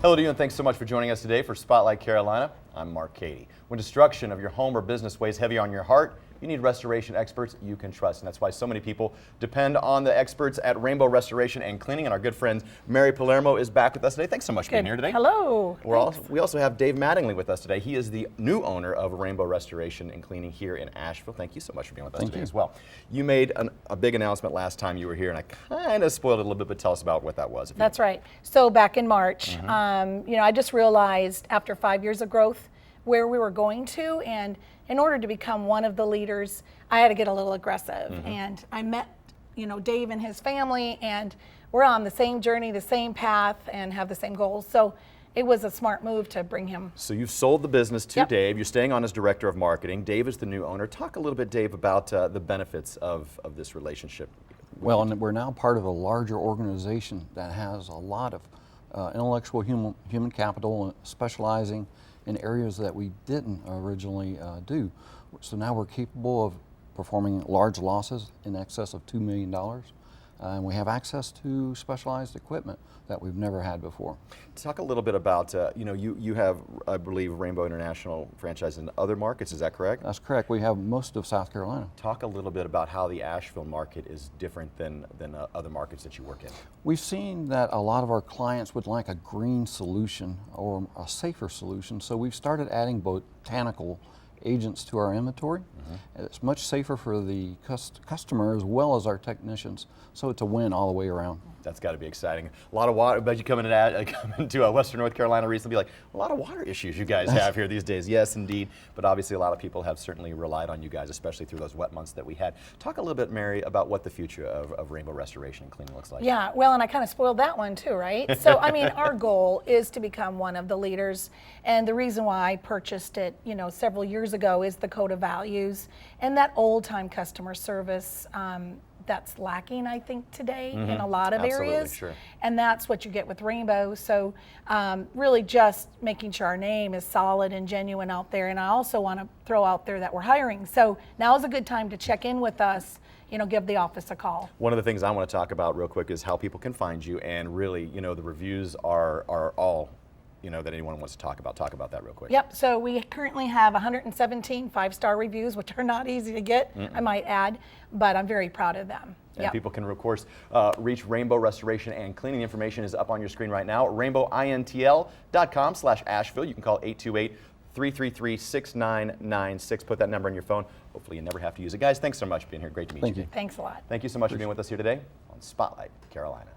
Hello to you, and thanks so much for joining us today for Spotlight Carolina. I'm Mark Cady. When destruction of your home or business weighs heavy on your heart, you need restoration experts you can trust, and that's why so many people depend on the experts at Rainbow Restoration and Cleaning. And our good friend Mary Palermo is back with us today. Thanks so much for being here today. Hello. We also have Dave Mattingly with us today. He is the new owner of Rainbow Restoration and Cleaning here in Asheville. Thank you so much for being with us today as well. You made a big announcement last time you were here, and I kind of spoiled it a little bit, but tell us about what that was. That's right. So back in March, I just realized after 5 years of growth where we were going to, and in order to become one of the leaders, I had to get a little aggressive. And I met, Dave and his family, and we're on the same journey, the same path, and have the same goals. So it was a smart move to bring him. So you've sold the business to Dave. You're staying on as director of marketing. Dave is the new owner. Talk a little bit, Dave, about the benefits of this relationship. Well, and we're now part of a larger organization that has a lot of intellectual human capital, specializing in areas that we didn't originally do. So now we're capable of performing large losses in excess of $2 million. And we have access to specialized equipment that we've never had before. Talk a little bit about, you have, I believe, Rainbow International franchise in other markets, is that correct? That's correct. We have most of South Carolina. Talk a little bit about how the Asheville market is different than other markets that you work in. We've seen that a lot of our clients would like a green solution or a safer solution, so we've started adding botanical agents to our inventory. It's much safer for the customer as well as our technicians, so it's a win all the way around. That's got to be exciting. A lot of water. I bet you come into Western North Carolina recently, be like, a lot of water issues you guys have here these days. Yes, indeed. But obviously, a lot of people have certainly relied on you guys, especially through those wet months that we had. Talk a little bit, Mary, about what the future of Rainbow Restoration and Cleaning looks like. Yeah, well, and I kind of spoiled that one too, right? So, our goal is to become one of the leaders, and the reason why I purchased it, several years ago is the code of values and that old-time customer service that's lacking, I think, today in a lot of areas. Sure. And that's what you get with Rainbow. So really just making sure our name is solid and genuine out there. And I also want to throw out there that we're hiring. So now is a good time to check in with us, give the office a call. One of the things I want to talk about real quick is how people can find you, and really, the reviews are all that anyone wants to talk about. Talk about that real quick. Yep, so we currently have 117 five-star reviews, which are not easy to get, I might add, but I'm very proud of them. And people can, of course, reach Rainbow Restoration and Cleaning. Information is up on your screen right now. RainbowINTL.com/Asheville. You can call 828-333-6996. Put that number on your phone. Hopefully you never have to use it. Guys, thanks so much for being here. Great to meet you. Thank you. Thanks a lot. Thank you so much for being with us here today on Spotlight Carolina.